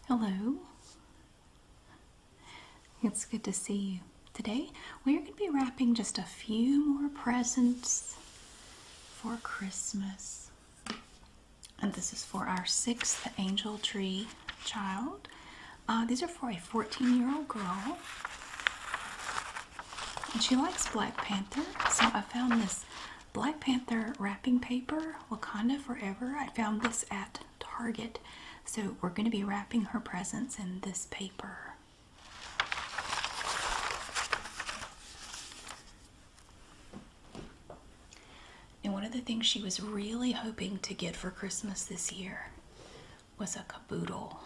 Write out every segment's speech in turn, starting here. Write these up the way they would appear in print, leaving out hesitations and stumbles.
Hello. It's good to see you. Today we're going to be wrapping just a few more presents for Christmas. And this is for our 6th angel tree child. These are for a 14-year-old girl. And she likes Black Panther. So I found this Black Panther wrapping paper, Wakanda Forever. I found this at Target. So we're going to be wrapping her presents in this paper. And one of the things she was really hoping to get for Christmas this year was a caboodle.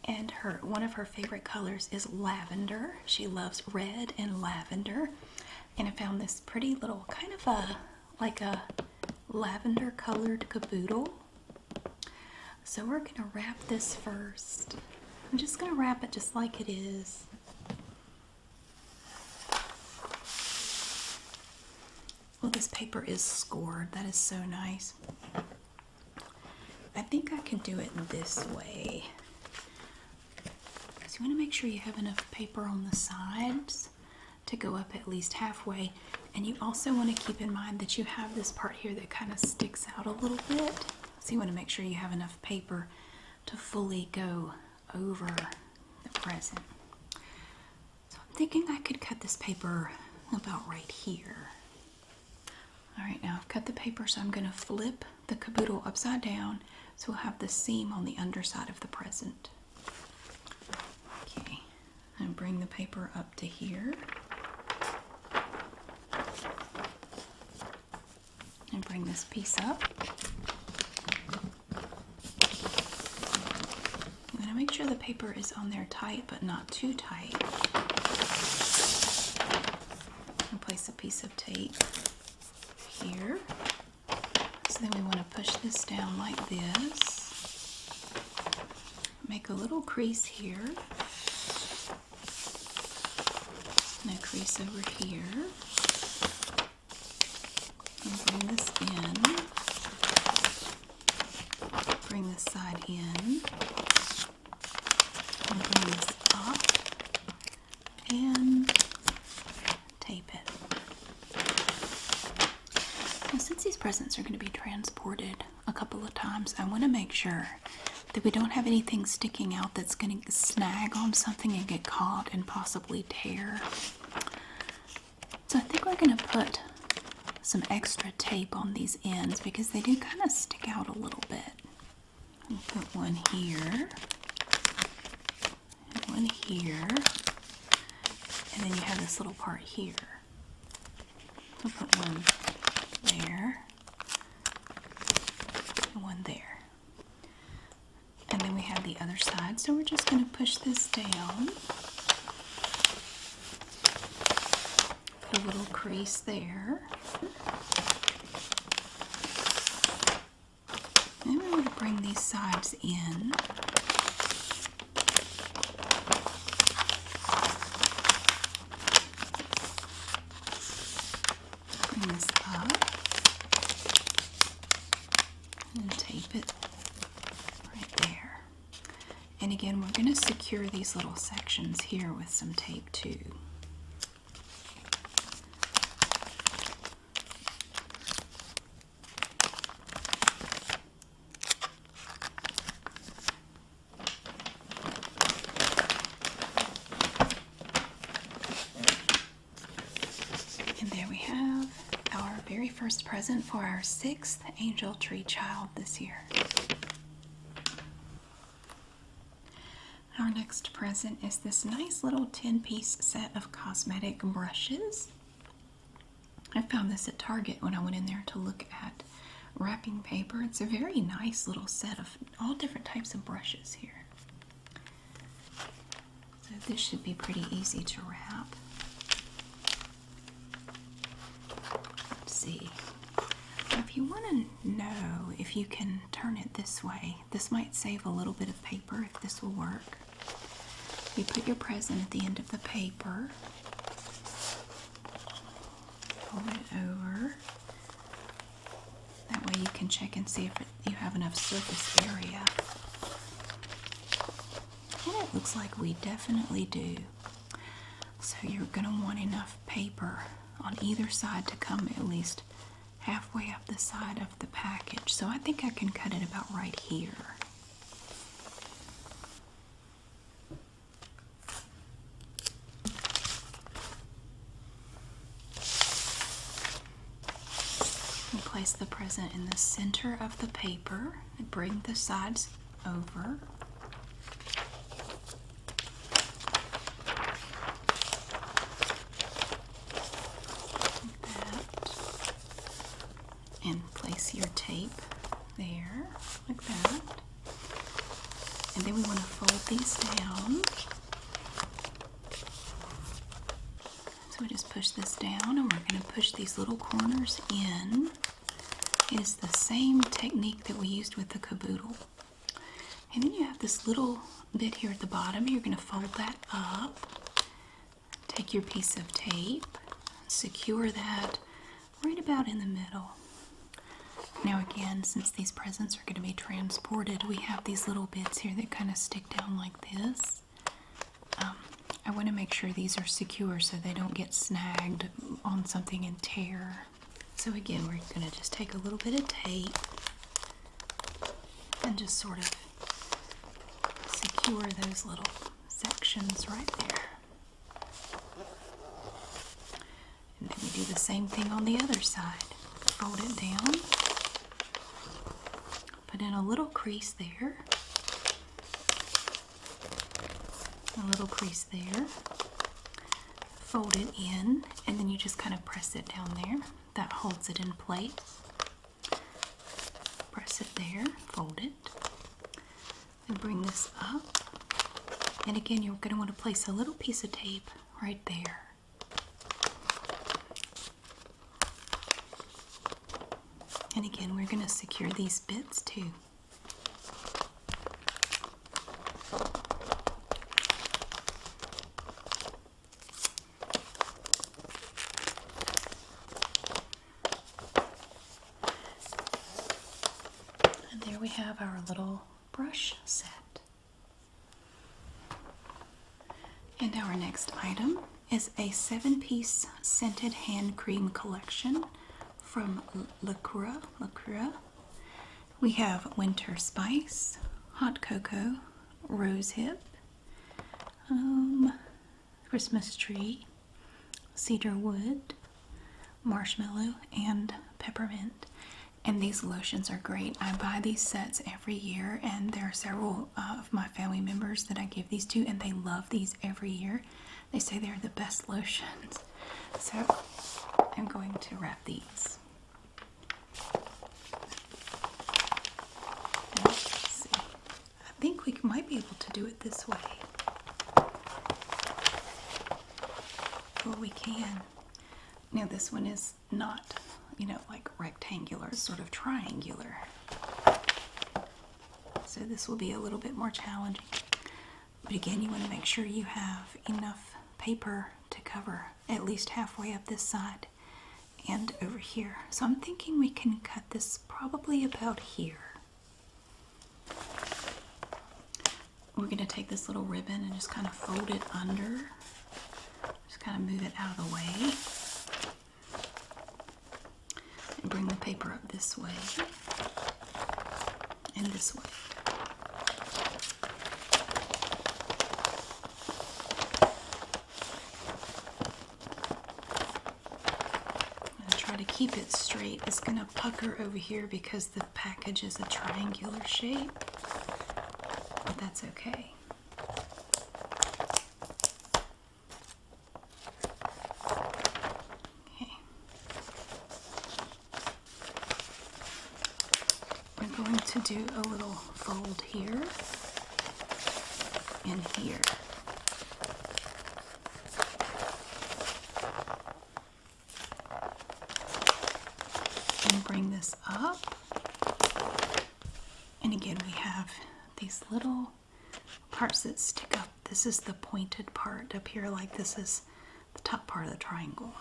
And one of her favorite colors is lavender. She loves red and lavender. And I found this pretty little kind of like a lavender colored caboodle. So we're going to wrap this first. I'm just going to wrap it just like it is. Well, this paper is scored. That is so nice. I think I can do it this way. So you want to make sure you have enough paper on the sides to go up at least halfway. And you also want to keep in mind that you have this part here that kind of sticks out a little bit. So you want to make sure you have enough paper to fully go over the present. So I'm thinking I could cut this paper about right here. Alright, now I've cut the paper, so I'm going to flip the caboodle upside down so we'll have the seam on the underside of the present. Okay, and bring the paper up to here. And bring this piece up. You want to make sure the paper is on there tight, but not too tight. And place a piece of tape here. So then we want to push this down like this. Make a little crease here. And a crease over here. And bring this in. Bring this side in. And bring this up. And tape it. Now, since these presents are going to be transported a couple of times, I want to make sure that we don't have anything sticking out that's going to snag on something and get caught and possibly tear. So I think we're going to put some extra tape on these ends because they do kind of stick out a little bit. We'll put one here, and one here, and then you have this little part here. We'll put one there, and one there. And then we have the other side, so we're just going to push this down. Put a little crease there. And we want to bring these sides in. Bring this up. And tape it right there. And again, we're going to secure these little sections here with some tape too. And there we have our very first present for our 6th angel tree child this year. Our next present is this nice little 10-piece set of cosmetic brushes. I found this at Target when I went in there to look at wrapping paper. It's a very nice little set of all different types of brushes here. So this should be pretty easy to wrap. Let's see. If you want to know if you can turn it this way, this might save a little bit of paper if this will work. You put your present at the end of the paper, fold it over. That way you can check and see if you have enough surface area. And it looks like we definitely do. So you're going to want enough paper on either side to come at least halfway up the side of the package. So I think I can cut it about right here. And place the present in the center of the paper and bring the sides over. And place your tape there, like that. And then we want to fold these down. So we just push this down and we're going to push these little corners in. It is the same technique that we used with the caboodle. And then you have this little bit here at the bottom. You're going to fold that up. Take your piece of tape, secure that right about in the middle. Now again, since these presents are going to be transported, we have these little bits here that kind of stick down like this. I want to make sure these are secure so they don't get snagged on something and tear. So again, we're going to just take a little bit of tape and just sort of secure those little sections right there. And then we do the same thing on the other side. Fold it down. Put in a little crease there, a little crease there, fold it in, and then you just kind of press it down there. That holds it in place. Press it there, fold it, and bring this up. And again, you're going to want to place a little piece of tape right there. And again, we're going to secure these bits too. And there we have our little brush set. And our next item is a 7-piece scented hand cream collection from LaCroix. We have Winter Spice, Hot Cocoa, Rose Hip, Christmas Tree, Cedar Wood, Marshmallow, and Peppermint. And these lotions are great. I buy these sets every year, and there are several of my family members that I give these to, and they love these every year. They say they're the best lotions. So I'm going to wrap these. And let's see. I think we might be able to do it this way. Well, we can. Now this one is not, like rectangular, it's sort of triangular. So this will be a little bit more challenging. But again, you want to make sure you have enough paper to cover at least halfway up this side and over here. So I'm thinking we can cut this probably about here. We're going to take this little ribbon and just kind of fold it under. Just kind of move it out of the way. And bring the paper up this way and this way. And try to keep it straight. It's going to pucker over here because the package is a triangular shape, but that's okay. To do a little fold here and here. And bring this up. And again, we have these little parts that stick up. This is the pointed part up here, like this is the top part of the triangle.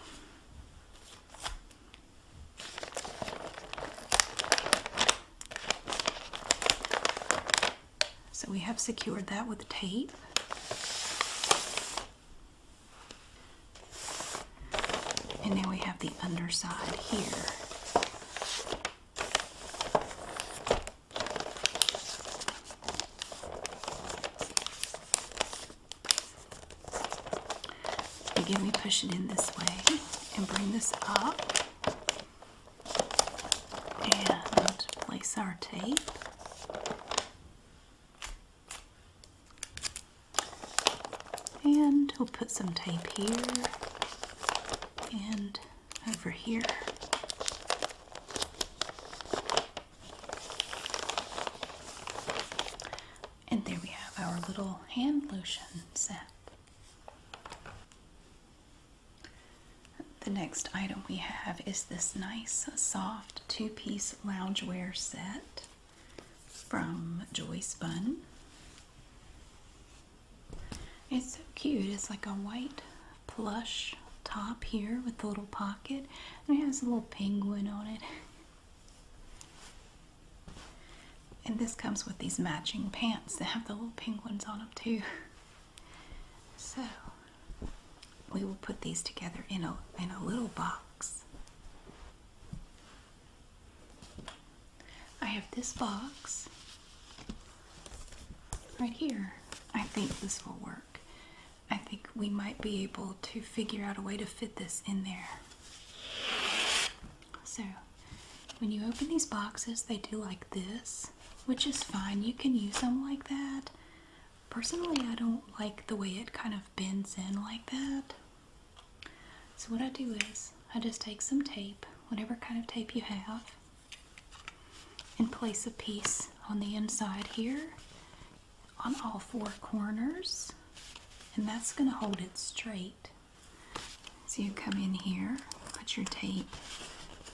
So So we have secured that with tape. And now we have the underside here. Again, we push it in this way and bring this up and place our tape. And we'll put some tape here and over here. And there we have our little hand lotion set. The next item we have is this nice soft two-piece loungewear set from Joyce Bunn. It's so cute. It's like a white plush top here with the little pocket, and it has a little penguin on it. And this comes with these matching pants that have the little penguins on them too. So we will put these together in a little box. I have this box right here. I think this will work. I think we might be able to figure out a way to fit this in there. So when you open these boxes, they do like this, which is fine. You can use them like that. Personally, I don't like the way it kind of bends in like that. So what I do is I just take some tape, whatever kind of tape you have, and place a piece on the inside here on all four corners, and that's going to hold it straight. So you come in here, put your tape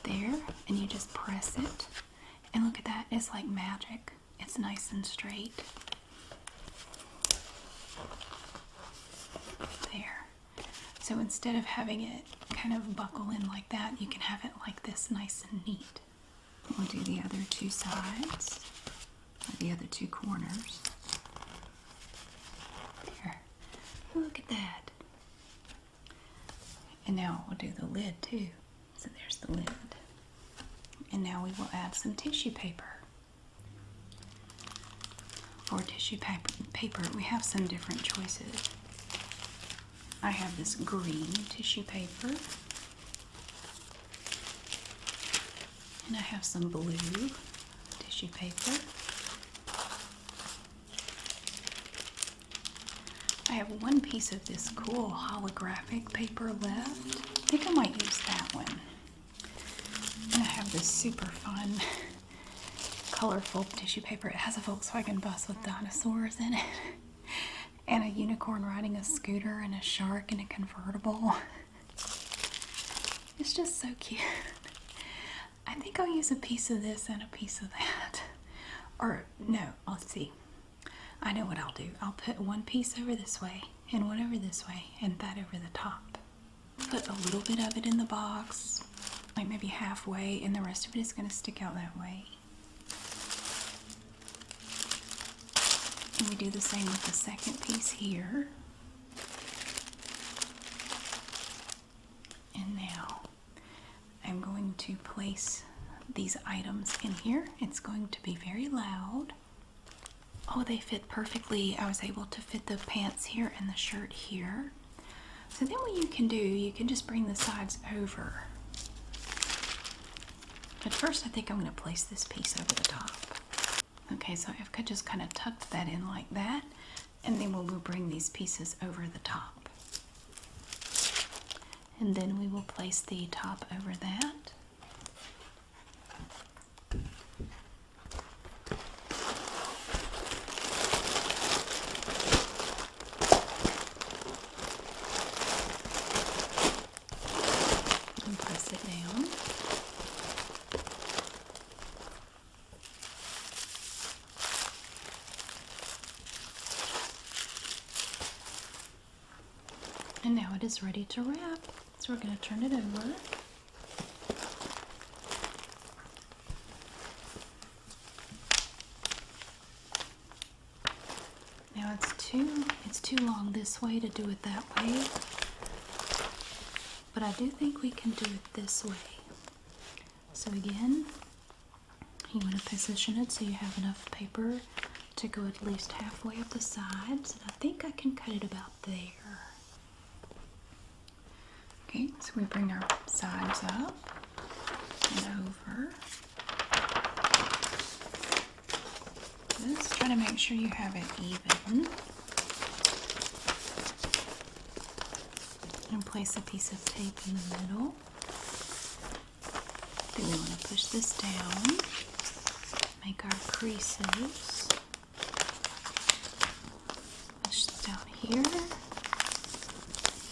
there, and you just press it, and look at that, it's like magic. It's nice and straight. There. So instead of having it kind of buckle in like that, you can have it like this, nice and neat. We'll do the other two sides, or the other two corners. There. Look at that. And now we'll do the lid too. So there's the lid. And now we will add some tissue paper. For tissue paper, we have some different choices. I have this green tissue paper. And I have some blue tissue paper. I have one piece of this cool holographic paper left. I think I might use that one. And I have this super fun, colorful tissue paper. It has a Volkswagen bus with dinosaurs in it. And a unicorn riding a scooter and a shark in a convertible. It's just so cute. I think I'll use a piece of this and a piece of that. Or, no, let's see. I know what I'll do. I'll put one piece over this way, and one over this way, and that over the top. Put a little bit of it in the box, like maybe halfway, and the rest of it is going to stick out that way. And we do the same with the second piece here. And now I'm going to place these items in here. It's going to be very loud. Oh, they fit perfectly. I was able to fit the pants here and the shirt here. So then what you can do, you can just bring the sides over. But first I think I'm going to place this piece over the top. Okay, so I've just kind of tucked that in like that, and then we'll bring these pieces over the top. And then we will place the top over that. And press it down. And now it is ready to wrap. So we're going to turn it over. Now it's too long this way to do it that way, but I do think we can do it this way. So again, you want to position it so you have enough paper to go at least halfway up the sides, and I think I can cut it about there. Okay, so we bring our sides up and over. Just try to make sure you have it even. And place a piece of tape in the middle. Then we want to push this down, make our creases. Push this down here,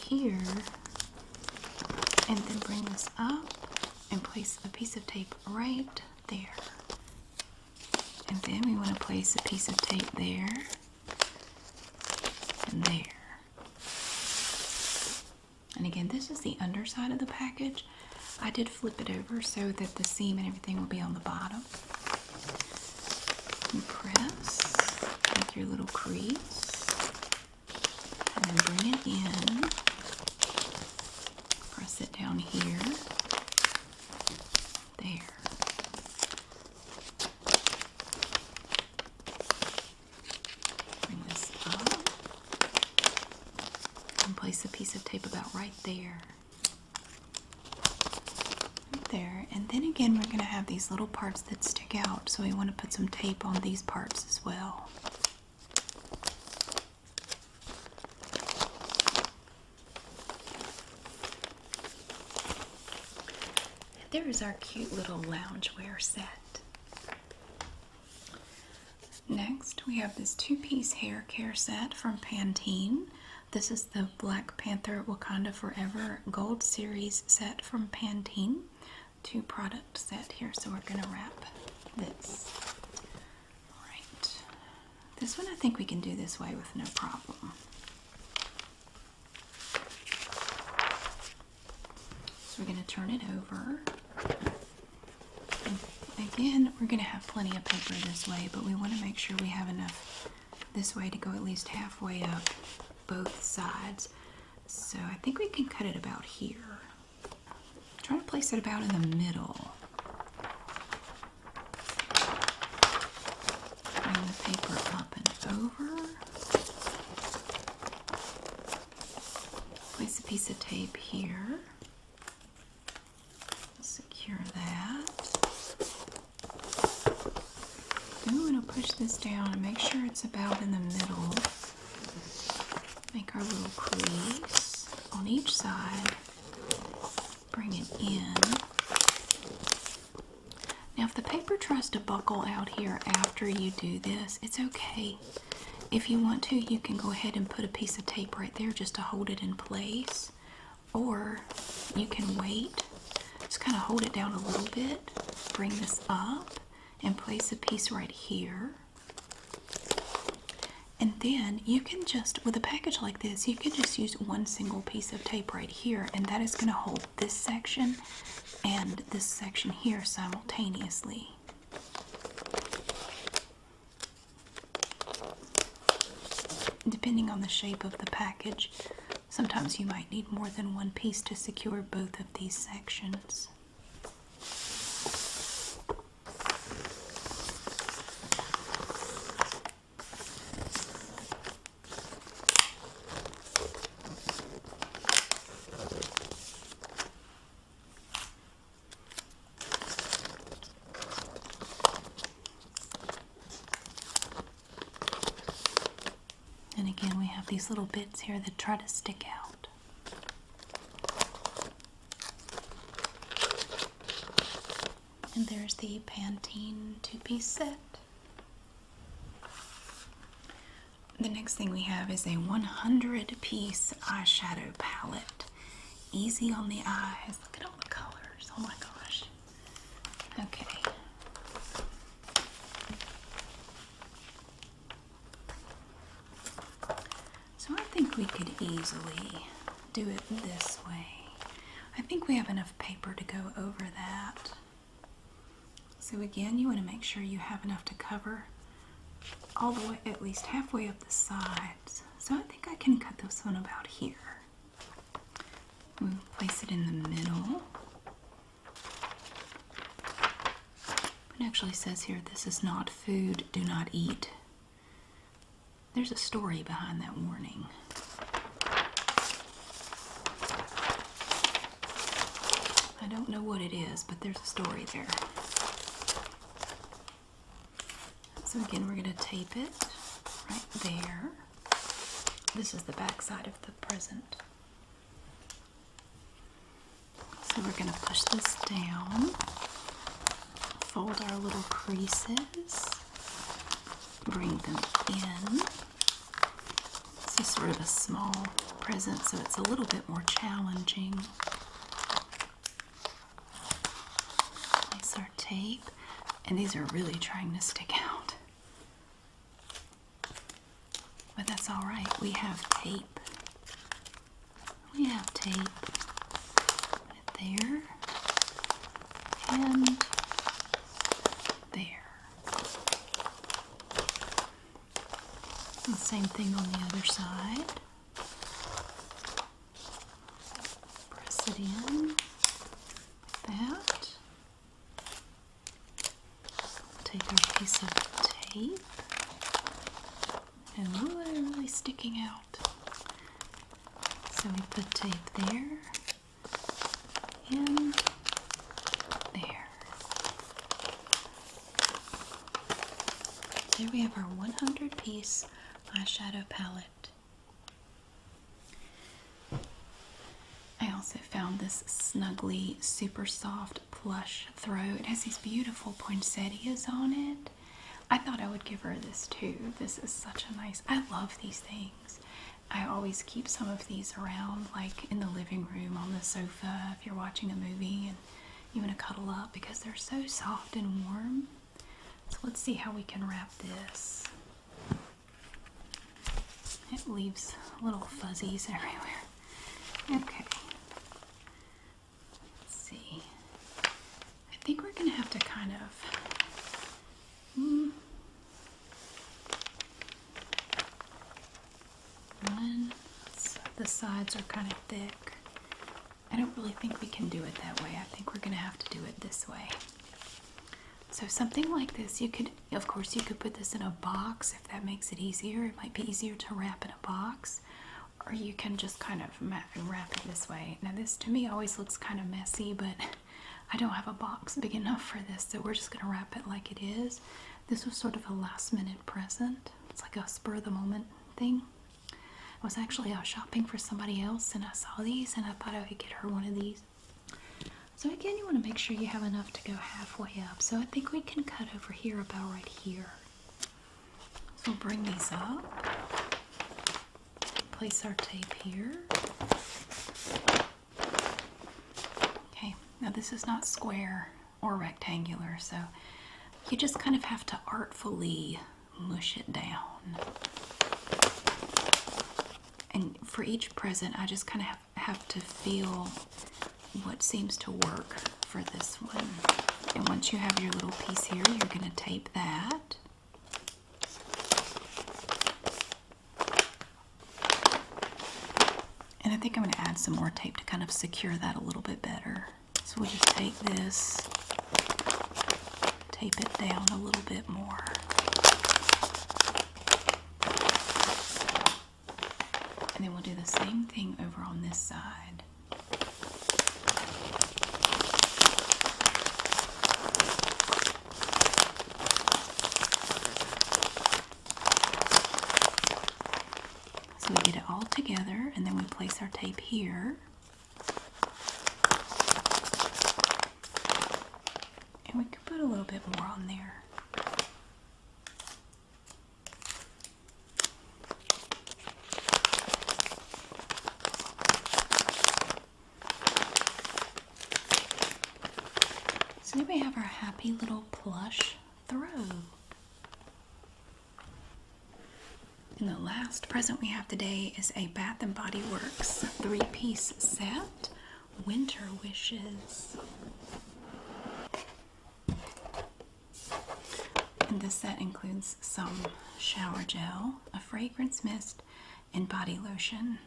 here, and then bring this up and place a piece of tape right there. And then we want to place a piece of tape there and there. And again, this is the underside of the package. I did flip it over so that the seam and everything will be on the bottom. And press, make your little crease, and then bring it in. Press it down here, there. Bring this up and place a piece of tape about right there. There, and then again we're going to have these little parts that stick out, so we want to put some tape on these parts as well. There is our cute little loungewear set. Next we have this 2-piece hair care set from Pantene. This is the Black Panther Wakanda Forever Gold Series set from Pantene. 2-product set here, so we're going to wrap this. Alright. This one I think we can do this way with no problem. So we're going to turn it over. And again, we're going to have plenty of paper this way, but we want to make sure we have enough this way to go at least halfway up both sides. So I think we can cut it about here. Try to place it about in the middle. Bring the paper up and over. Place a piece of tape here. Secure that. Then we want to push this down and make sure it's about in the middle. Make our little crease on each side. Bring it in. Now if the paper tries to buckle out here after you do this, it's okay. If you want to, you can go ahead and put a piece of tape right there just to hold it in place. Or you can wait. Just kind of hold it down a little bit. Bring this up and place a piece right here. And then you can just, with a package like this, you can just use one single piece of tape right here, and that is going to hold this section and this section here simultaneously. Depending on the shape of the package, sometimes you might need more than one piece to secure both of these sections. And again, we have these little bits here that try to stick out. And there's the Pantene 2-piece set. The next thing we have is a 100-piece eyeshadow palette. Easy on the eyes. Look at all the colors. Oh my gosh. Okay. So I think we could easily do it this way. I think we have enough paper to go over that. So again, you want to make sure you have enough to cover all the way, at least halfway up the sides. So I think I can cut this one about here. We'll place it in the middle. It actually says here, this is not food, do not eat. There's a story behind that warning. I don't know what it is, but there's a story there. So again, we're going to tape it right there. This is the back side of the present. So we're going to push this down, fold our little creases, bring them in. This is sort of a small present, so it's a little bit more challenging. Place our tape, and these are really trying to stick out. But that's all right, we have tape. We have tape. Right there. And there. And same thing on the other side. Press it in like that. Take our piece of tape. And ooh, they're really sticking out. So we put tape there and there. There we have our 100-piece eyeshadow palette. I also found this Snuggly super soft plush throw. It has these beautiful poinsettias on it. I thought I would give her this too. This is such a nice, I love these things. I always keep some of these around, like in the living room on the sofa if you're watching a movie and you want to cuddle up, because they're so soft and warm. So let's see how we can wrap this. It leaves little fuzzies everywhere. Okay. Let's see. I think we're going to have to kind of the sides are kind of thick. I don't really think we can do it that way. I think we're going to have to do it this way. So something like this, you could, of course, you could put this in a box if that makes it easier. It might be easier to wrap in a box, or you can just kind of wrap it this way. Now this to me always looks kind of messy, but I don't have a box big enough for this, so we're just going to wrap it like it is. This was sort of a last minute present. It's like a spur of the moment thing. I was actually out shopping for somebody else and I saw these and I thought I would get her one of these. So again, you want to make sure you have enough to go halfway up. So I think we can cut over here about right here. So we'll bring these up. Place our tape here. Okay, now this is not square or rectangular, so you just kind of have to artfully mush it down. And for each present, I just kind of have to feel what seems to work for this one. And once you have your little piece here, you're going to tape that. And I think I'm going to add some more tape to kind of secure that a little bit better. So we'll just take this, tape it down a little bit more. And then we'll do the same thing over on this side. So we get it all together, and then we place our tape here. And we can put a little bit more on there. So there we have our happy little plush throw. And the last present we have today is a Bath & Body Works 3-piece set, Winter Wishes. This set includes some shower gel, a fragrance mist, and body lotion.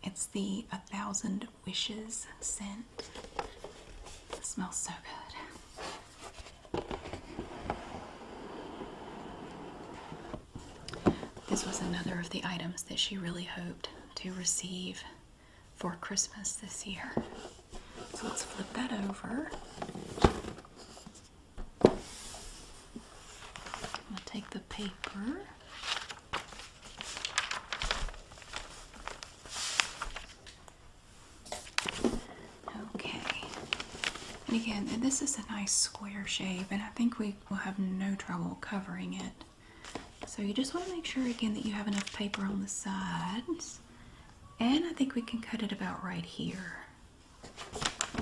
It's the 1,000 Wishes scent. It smells so good. This was another of the items that she really hoped to receive for Christmas this year. So let's flip that over. I'll take the paper. Okay. And again, this is a nice square shape, and I think we will have no trouble covering it. So you just want to make sure again that you have enough paper on the sides. And I think we can cut it about right here.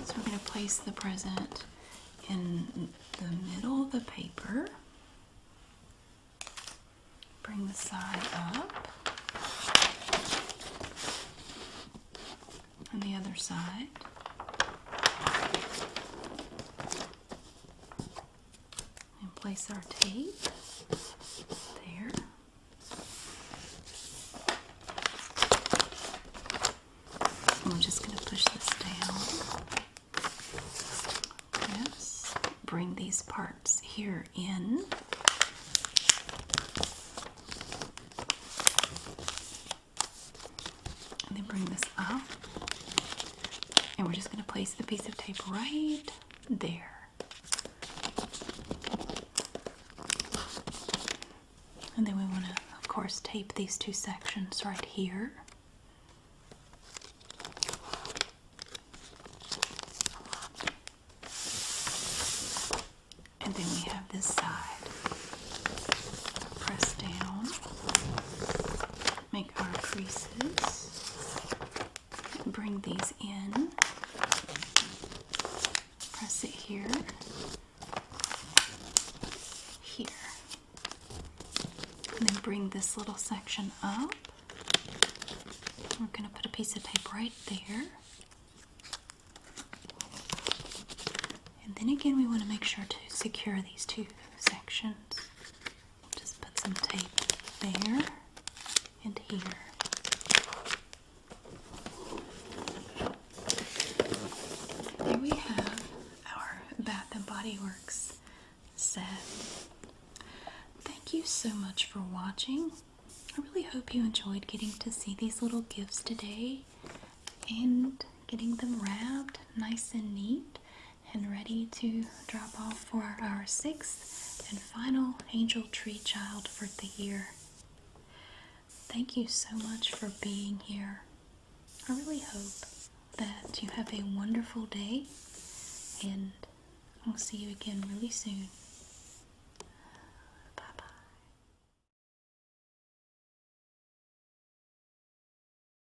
So we're going to place the present in the middle of the paper. Bring the side up. On the other side. And place our tape there. And we're just going to push this down. Yes. Bring these parts here in. And then bring this up. And we're just going to place the piece of tape right there. And then we want to, of course, tape these two sections right here. And then we have this side. Press down. Make our creases. Bring these in. Press it here. Here. And then bring this little section up. We're going to put a piece of tape right there. And then again, we want to make sure to secure these two sections. Just put some tape there and here. There we have our Bath & Body Works set. Thank you so much for watching. I really hope you enjoyed getting to see these little gifts today and getting them wrapped nice and neat and ready to drop off for our 6th and final angel tree child for the year. Thank you so much for being here. I really hope that you have a wonderful day, and I'll see you again really soon.